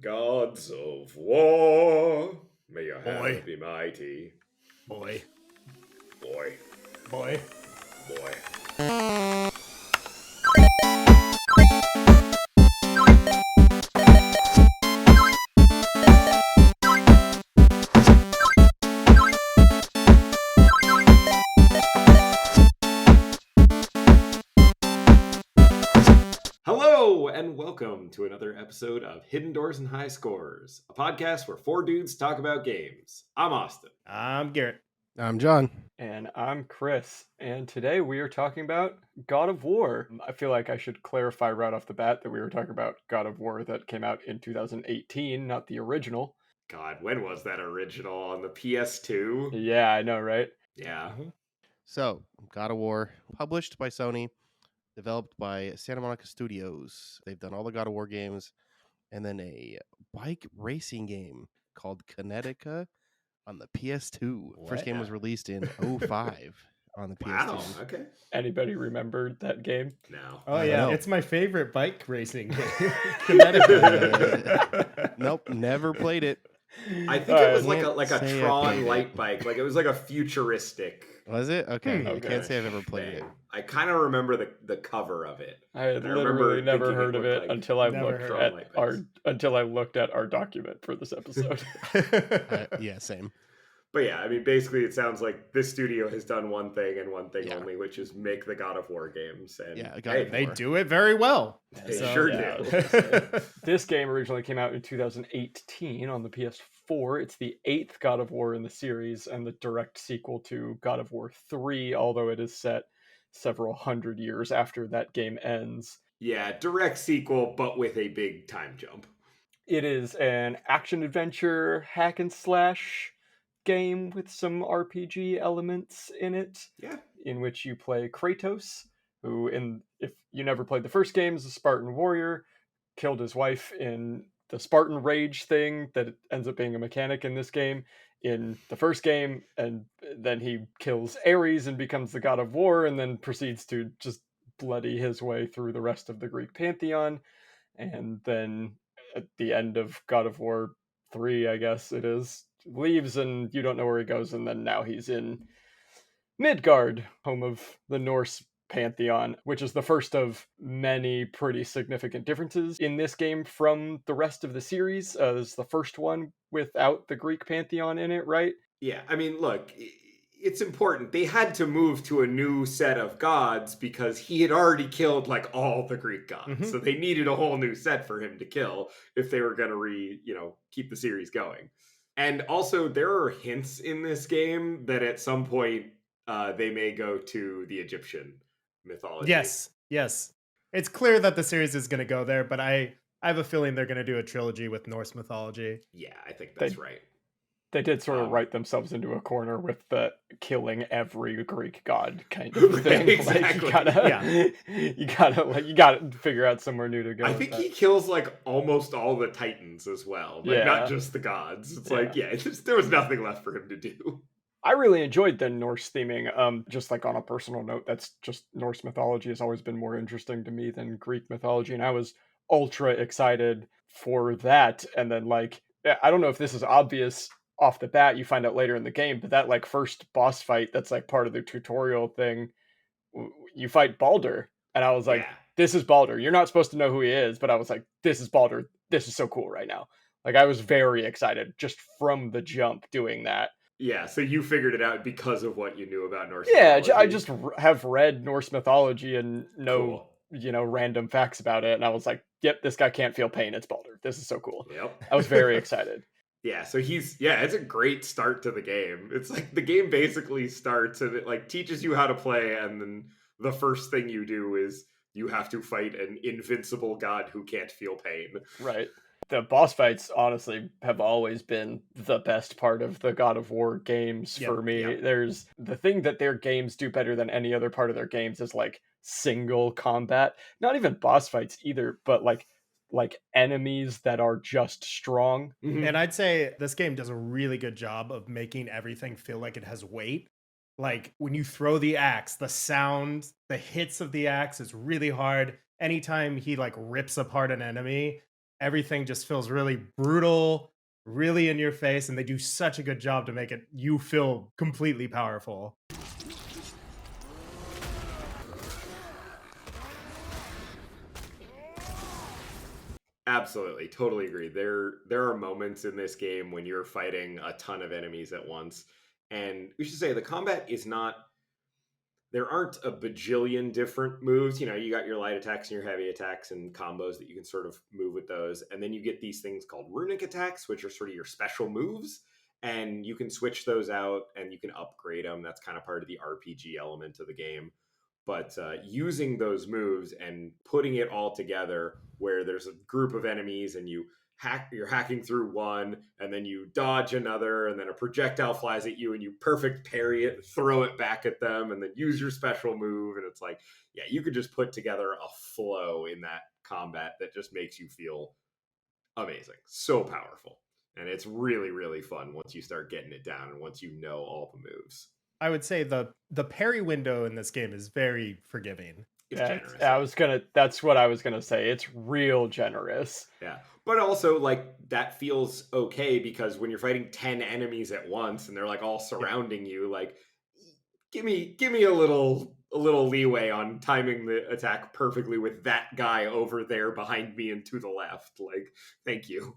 Gods of war, may your Boy. hand be mighty. Boy. Boy, Boy. boy. Hello, and welcome to another episode of Hidden Doors and High Scores, a podcast where four dudes talk about games. I'm Austin. I'm Garrett. I'm John. And I'm Chris, and today we are talking about God of War. I feel like I should clarify right off the bat that we were talking about God of War that came out in 2018, not the original. God, when was that original? On the PS2? Yeah, I know, right? Yeah. So, God of War, published by Sony, developed by Santa Monica Studios. They've done all the God of War games, and then a bike racing game called Kinetica on the PS2. First game was released in 05 on the PS2. Wow, okay. Anybody remembered that game? No. Oh, I yeah. know. It's my favorite bike racing game. Kinetica. Nope, never played it. I think it was Can't like a say I Tron played it. light bike. Like it was like a futuristic Was it? Okay, I Okay. can't say I've ever played thing. it. I kind of remember the cover of it. I had I remember literally never thinking it heard of looked it like until I Never looked heard of at light our bikes. document for this episode. Yeah, same. But yeah, I mean, basically, it sounds like this studio has done one thing and one thing Yeah. only, which is make the God of War games. And Yeah, God hey, of They War. do it very well. They So, sure yeah. do. This game originally came out in 2018 on the PS4. It's the 8th God of War in the series and the direct sequel to God of War 3, although it is set several hundred years after that game ends. Yeah, direct sequel, but with a big time jump. It is an action-adventure hack and slash game with some RPG elements in it, Yeah. in which you play Kratos, who, if you never played the first game, is a Spartan warrior, killed his wife in the Spartan Rage thing that ends up being a mechanic in this game in the first game, and then he kills Ares and becomes the God of War, and then proceeds to just bloody his way through the rest of the Greek pantheon, and then at the end of God of War 3, I guess it is, leaves and you don't know where he goes, and then now he's in Midgard, home of the Norse pantheon, which is the first of many pretty significant differences in this game from the rest of the series. It's the first one without the Greek pantheon in it, right? Yeah, I mean, look, it's important. They had to move to a new set of gods because he had already killed like all the Greek gods. Mhm. So they needed a whole new set for him to kill if they were going to keep the series going. And also there are hints in this game that at some point they may go to the Egyptian mythology. Yes. It's clear that the series is going to go there, but I have a feeling they're going to do a trilogy with Norse mythology. Yeah, I think that's right. They did sort of Um, write themselves into a corner with the killing every Greek god kind of thing. Exactly. You gotta figure out somewhere new to go. I with think that. he kills like almost all the titans as well, like Yeah. not just the gods. It's like, there was nothing left for him to do. I really enjoyed the Norse theming. Just like on a personal note, that's just Norse mythology has always been more interesting to me than Greek mythology, and I was ultra excited for that. And then I don't know if this is obvious off the bat, you find out later in the game, but that like first boss fight that's like part of the tutorial thing, you fight Baldur, and I was like, Yeah. this is Baldur. You're not supposed to know who he is, but I was like, this is Baldur. This is so cool right now. Like I was very excited just from the jump doing that. Yeah, so you figured it out because of what you knew about Norse Yeah, mythology. I just have read Norse mythology and know, Cool. random facts about it. And I was like, yep, this guy can't feel pain. It's Baldur. This is so cool. Yep. I was very excited. Yeah, so it's a great start to the game. It's like the game basically starts and it like teaches you how to play, and then the first thing you do is you have to fight an invincible god who can't feel pain. Right. The boss fights, honestly, have always been the best part of the God of War games for me. Yep. There's the thing that their games do better than any other part of their games is like single combat. Not even boss fights either, but like enemies that are just strong. Mhm. And I'd say this game does a really good job of making everything feel like it has weight. Like when you throw the axe, the sound, the hits of the axe is really hard. Anytime he like rips apart an enemy, everything just feels really brutal, really in your face, and they do such a good job to make it you feel completely powerful. Absolutely, totally agree. There are moments in this game when you're fighting a ton of enemies at once, and we should say the combat is not. There aren't a bajillion different moves. You know, you got your light attacks and your heavy attacks and combos that you can sort of move with those, and then you get these things called runic attacks, which are sort of your special moves, and you can switch those out and you can upgrade them. That's kind of part of the RPG element of the game. But using those moves and putting it all together where there's a group of enemies and you're hacking through one and then you dodge another and then a projectile flies at you and you perfect parry it and throw it back at them and then use your special move, and it's like, yeah, you could just put together a flow in that combat that just makes you feel amazing, so powerful. And it's really, really fun once you start getting it down and once you know all the moves. I would say the parry window in this game is very forgiving. It's Yeah, generous. that's what I was gonna say. It's real generous. Yeah. But also, like, that feels okay because when you're fighting 10 enemies at once and they're like all surrounding you, like, give me a little leeway on timing the attack perfectly with that guy over there behind me and to the left. Like, thank you.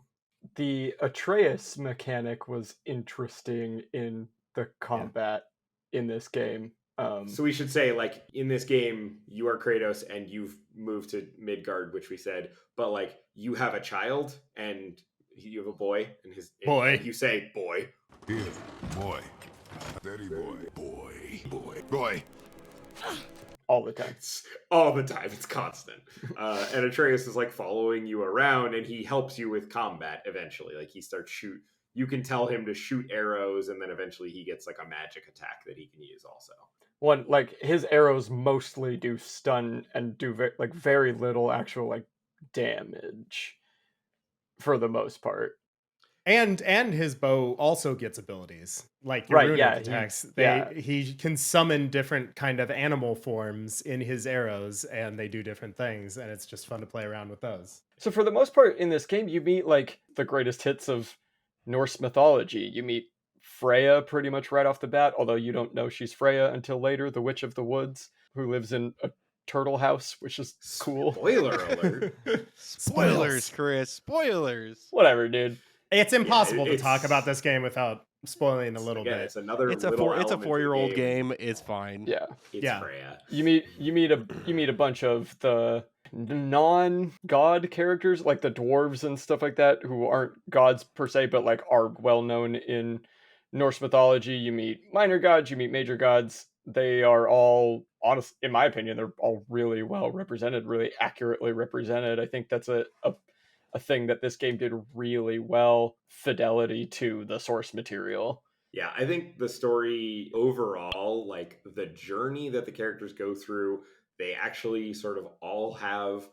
The Atreus mechanic was interesting in the combat in this game. So we should say, like, in this game, you are Kratos and you've moved to Midgard, which we said, but like you have a child and you have a boy, and Boy. you say boy. Here, boy. Steady boy. Boy. all the time. It's all the time. It's constant. And Atreus is like following you around, and he helps you with combat eventually. Like he starts shoot. You can tell him to shoot arrows, and then eventually he gets like a magic attack that he can use also. One, like, his arrows mostly do stun and do very little actual like damage for the most part. And his bow also gets abilities like your Right, runic yeah, attacks. yeah. He can summon different kind of animal forms in his arrows, and they do different things, and it's just fun to play around with those. So for the most part in this game, you meet like the greatest hits of Norse mythology. You meet Freya pretty much right off the bat, although you don't know she's Freya until later, the Witch of the Woods, who lives in a turtle house, which is cool. Spoiler alert. Spoilers, Chris. Spoilers. Whatever, dude. It's impossible to it's- talk about this game without spoiling a little Again, bit. it's another. It's a little element of the 4-year-old game. It's fine. Yeah. It's Yeah. Freya. You meet a bunch of the non-god characters, like the dwarves and stuff like that, who aren't gods per se, but like are well known in Norse mythology. You meet minor gods, you meet major gods. They are all, honest, in my opinion, they're all really well represented, really accurately represented. I think that's a thing that this game did really well. Fidelity to the source material. Yeah, I think the story overall, like the journey that the characters go through, they actually sort of all have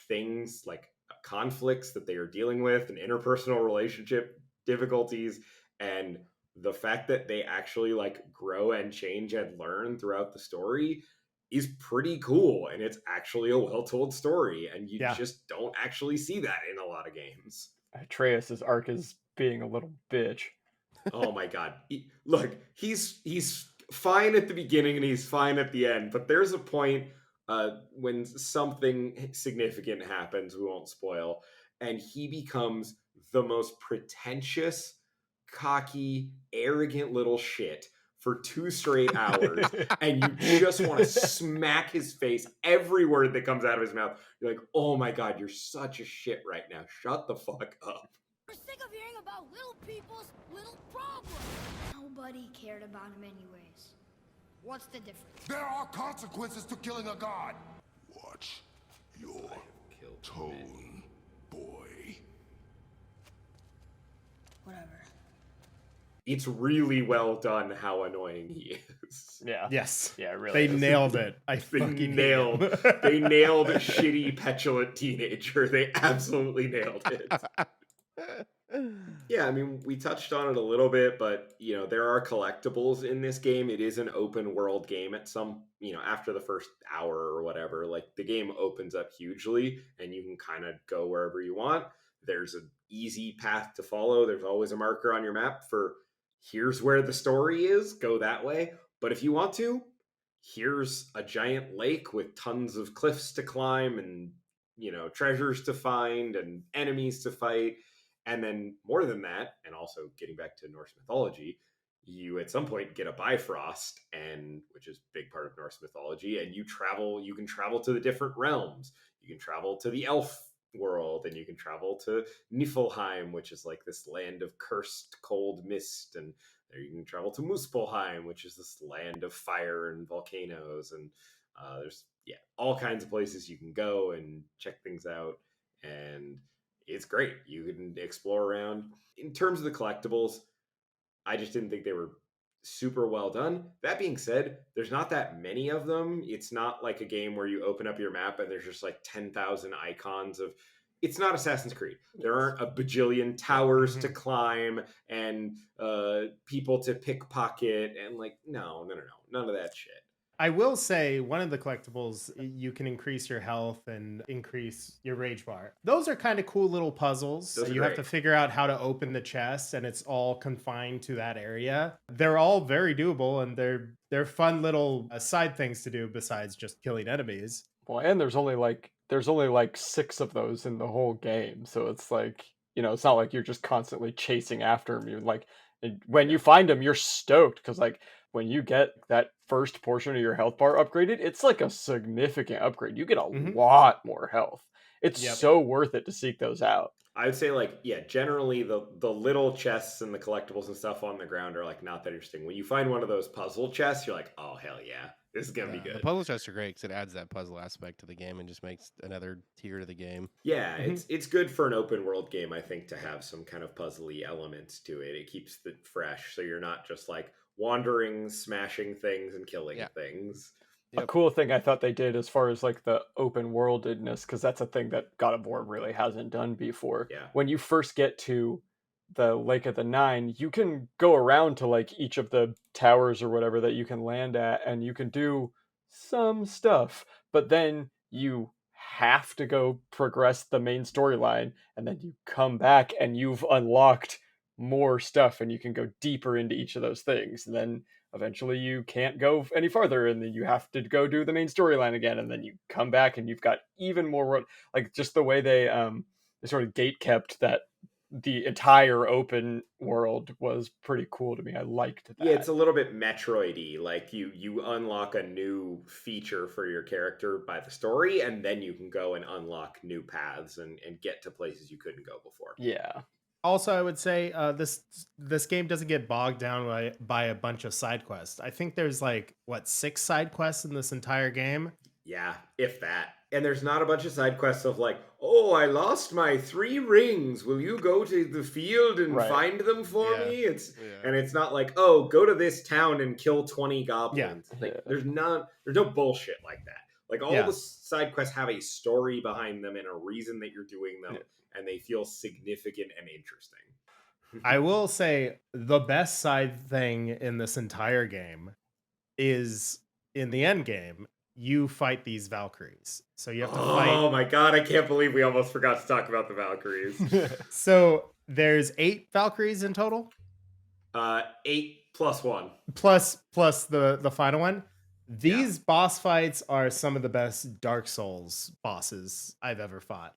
things like conflicts that they are dealing with and interpersonal relationship difficulties. And the fact that they actually like grow and change and learn throughout the story is pretty cool. And it's actually a well told story. And you just don't actually see that in a lot of games. Atreus's arc is being a little bitch. Oh my god. Look, he's fine at the beginning and he's fine at the end, but there's a point when something significant happens, we won't spoil, and he becomes the most pretentious, cocky, arrogant little shit for 2 straight hours, and you just want to smack his face every word that comes out of his mouth. You're like, oh my god, you're such a shit right now. Shut the fuck up. We're sick of hearing about little people's little problems. Nobody cared about him anyways. What's the difference? There are consequences to killing a god. Watch your tone, boy. Whatever. It's really well done how annoying he is. Yeah. Yes. Yeah, really. They nailed it. I They fucking nailed hate 'em. they nailed shitty, petulant teenager. They absolutely nailed it. Yeah, I mean, we touched on it a little bit, but, you know, there are collectibles in this game. It is an open world game at some, you know, after the first hour or whatever, like the game opens up hugely and you can kind of go wherever you want. there's an easy path to follow. There's always a marker on your map for here's where the story is, go that way. But if you want to, here's a giant lake with tons of cliffs to climb and, treasures to find and enemies to fight. And then more than that, and also getting back to Norse mythology, you at some point get a Bifrost, and which is a big part of Norse mythology, and you can travel to the different realms. You can travel to the elf world, and you can travel to Niflheim, which is like this land of cursed cold mist, and there you can travel to Muspelheim, which is this land of fire and volcanoes, and there's all kinds of places you can go and check things out, and it's great. You can explore around. In terms of the collectibles, I just didn't think they were super well done. That being said, there's not that many of them. It's not like a game where you open up your map and there's just like 10,000 icons of. It's not Assassin's Creed. There aren't a bajillion towers to climb and people to pickpocket and no, none of that shit. I will say one of the collectibles, you can increase your health and increase your rage bar. Those are kind of cool little puzzles. Those are You have great. to figure out how to open the chest, and it's all confined to that area. They're all very doable, and they're fun little side things to do besides just killing enemies. Well, and there's only like 6 of those in the whole game, so it's like, it's not like you're just constantly chasing after them. You're like, when you find them, you're stoked because like when you get that first portion of your health bar upgraded, it's like a significant upgrade. You get a lot more health. It's so worth it to seek those out. I would say generally the little chests and the collectibles and stuff on the ground are not that interesting. When you find one of those puzzle chests, you're like, oh hell yeah, this is gonna be good. The puzzle chests are great because it adds that puzzle aspect to the game and just makes another tier to the game. Yeah, it's good for an open world game, I think, to have some kind of puzzly elements to it. It keeps it fresh, so you're not just wandering, smashing things and killing things. A cool thing I thought they did as far as the open worldedness, because that's a thing that God of War really hasn't done before. Yeah. When you first get to the Lake of the Nine, you can go around to each of the towers or whatever that you can land at, and you can do some stuff, but then you have to go progress the main storyline, and then you come back and you've unlocked more stuff, and you can go deeper into each of those things, and then eventually you can't go any farther, and then you have to go do the main storyline again, and then you come back and you've got even more just the way they sort of gate kept that the entire open world was pretty cool to me. I liked that. Yeah, it's a little bit Metroid-y. You unlock a new feature for your character by the story, and then you can go and unlock new paths and get to places you couldn't go before. Yeah. Also, I would say this game doesn't get bogged down by a bunch of side quests. I think there's 6 side quests in this entire game? Yeah, if that. And there's not a bunch of side quests of oh, I lost my 3 rings. Will you go to the field and find them for me? And it's not oh, go to this town and kill 20 goblins. There's no bullshit like that. All the side quests have a story behind them and a reason that you're doing them. And they feel significant and interesting. I will say the best side thing in this entire game is in the end game, you fight these Valkyries. So you have to fight. Oh my god, I can't believe we almost forgot to talk about the Valkyries. So there's 8 Valkyries in total? 8 plus 1. Plus the final one. These boss fights are some of the best Dark Souls bosses I've ever fought.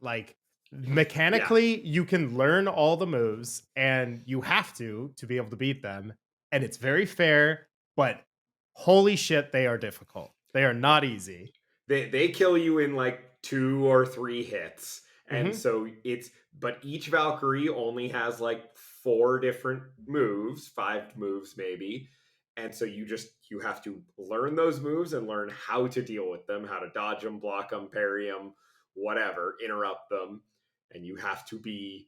Mechanically, you can learn all the moves, and you have to be able to beat them. And it's very fair, but holy shit, they are difficult. They are not easy. They kill you in 2 or 3 hits. And so but each Valkyrie only has 4 different moves, 5 moves maybe. And so you have to learn those moves and learn how to deal with them, how to dodge them, block them, parry them, whatever, interrupt them. And you have to be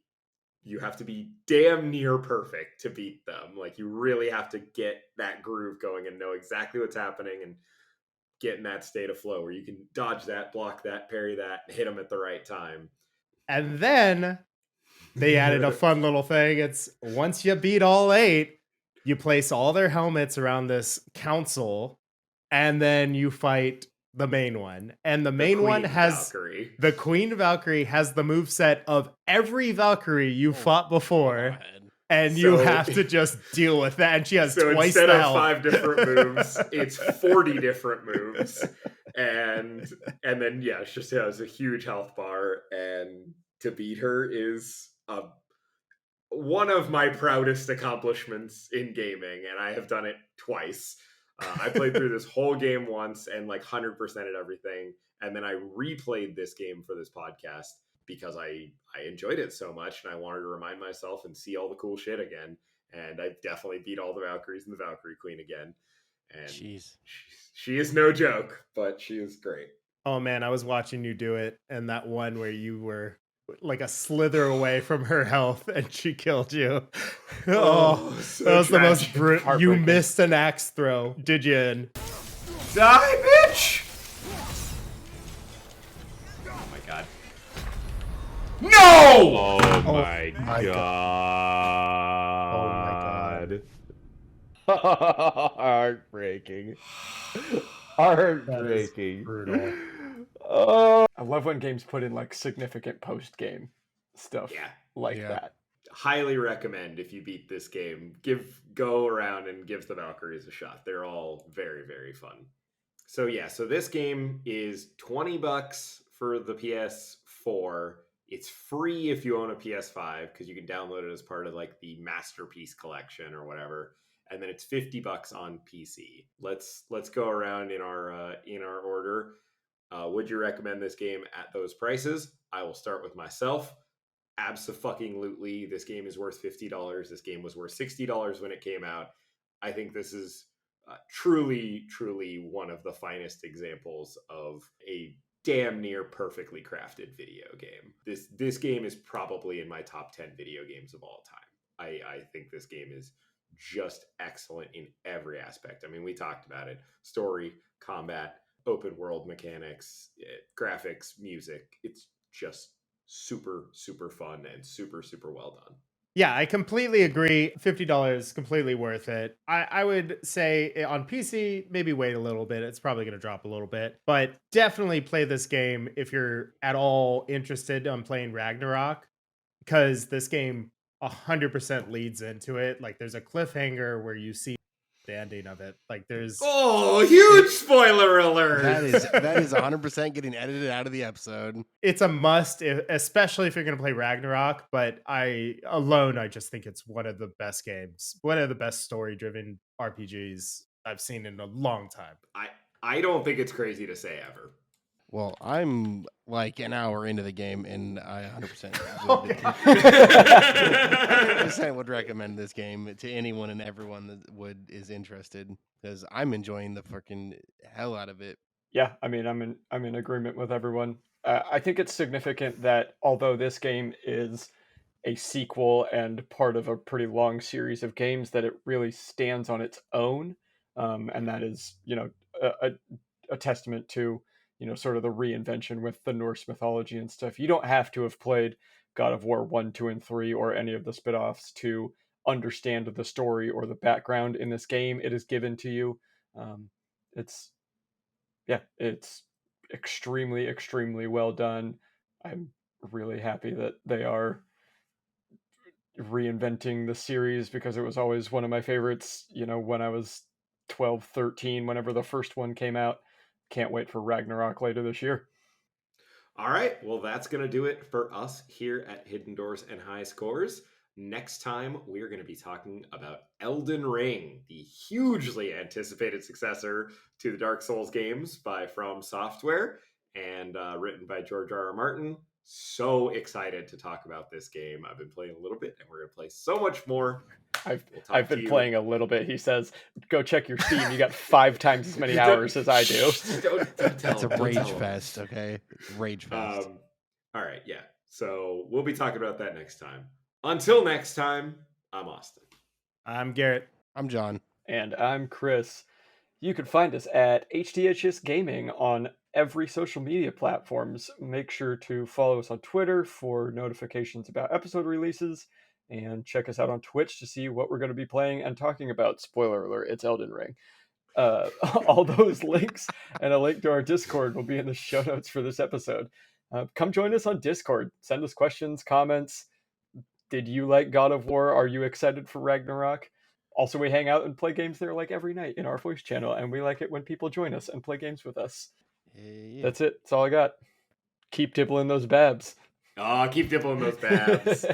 damn near perfect to beat them. You really have to get that groove going and know exactly what's happening and get in that state of flow where you can dodge that, block that, parry that, and hit them at the right time. And then they added a fun little thing. It's once you beat all 8, you place all their helmets around this council, and then you fight the main one. And the The main one Queen has Valkyrie. the Queen Valkyrie has the moveset of every Valkyrie you fought before. God. And you So- have to just deal with that. And she has So twice instead the of health. 5 different moves, it's 40 different moves. And then yeah, she just has a huge health bar, and to beat her is one of my proudest accomplishments in gaming, and I have done it twice. I played through this whole game once and like 100%ed everything, and then I replayed this game for this podcast because I enjoyed it so much, and I wanted to remind myself and see all the cool shit again. And I definitely beat all the Valkyries and the Valkyrie Queen again. And Jeez. she is no joke, but she is great. Oh man, I was watching you do it, and that one where you were like a slither away from her health and she killed you. Oh, so that was the most tragic. brutal. You Heartbreaking. missed an axe throw, did you? Die, bitch! Oh my god. No! Oh my god. Heartbreaking. Heartbreaking. Brutal. I love when games put in like significant post-game stuff Yeah. like Yeah. that. Highly recommend if you beat this game, go around and give the Valkyries a shot. They're all very, very fun. So yeah, so this game is $20 for the PS4. It's free if you own a PS5 because you can download it as part of like the Masterpiece collection or whatever. And then it's $50 on PC. Let's go around in our order. Would you recommend this game at those prices? I will start with myself. Abso-fucking-lutely, this game is worth $50. This game was worth $60 when it came out. I think this is truly, truly one of the finest examples of a damn near perfectly crafted video game. This game is probably in my top 10 video games of all time. I think this game is just excellent in every aspect. I mean, we talked about it. Story, combat, open world mechanics, graphics, music. It's just super, super fun and super, super well done. Yeah, I completely agree. $50, completely worth it. I would say on PC, maybe wait a little bit. It's probably going to drop a little bit, but definitely play this game if you're at all interested in playing Ragnarok, because this game 100% leads into it. Like there's a cliffhanger where you see the ending of it. Like there's Oh, huge spoiler alert! That is 100% getting edited out of the episode. it's a must, especially if you're going to play Ragnarok. But I just think it's one of the best games, one of the best story-driven RPGs I've seen in a long time. I don't think it's crazy to say ever. Well, I'm like an hour into the game, and I 100% would, 100% would recommend this game to anyone and everyone that is interested, because I'm enjoying the freaking hell out of it. Yeah, I mean, I'm in agreement with everyone. I think it's significant that although this game is a sequel and part of a pretty long series of games, that it really stands on its own, and that is, a testament to, sort of the reinvention with the Norse mythology and stuff. You don't have to have played God of War 1, 2, and 3 or any of the spin-offs to understand the story or the background in this game. It is given to you. It's extremely, extremely well done. I'm really happy that they are reinventing the series, because it was always one of my favorites, when I was 12, 13, whenever the first one came out. Can't wait for Ragnarok later this year. All right, well, that's going to do it for us here at Hidden Doors and High Scores. Next time, we're going to be talking about Elden Ring, the hugely anticipated successor to the Dark Souls games by From Software and written by George R.R. Martin. So excited to talk about this game. I've been playing a little bit, and we're going to play so much more. I've been playing a little bit. He says, go check your Steam. You got 5 times as many hours as I do. That's a rage fest, okay? Rage fest. All right, yeah. So we'll be talking about that next time. Until next time, I'm Austin. I'm Garrett. I'm John. And I'm Chris. You can find us at HDHS Gaming on every social media platforms. Make sure to follow us on Twitter for notifications about episode releases, and check us out on Twitch to see what we're going to be playing and talking about. Spoiler alert, it's Elden Ring. All those links and a link to our Discord will be in the show notes for this episode. Come join us on Discord. Send us questions, comments. Did you like God of War? Are you excited for Ragnarok? Also, we hang out and play games there like every night in our voice channel, and we like it when people join us and play games with us. Yeah. That's it. That's all I got. Keep dibbling those babs. Oh, keep dipping those babs.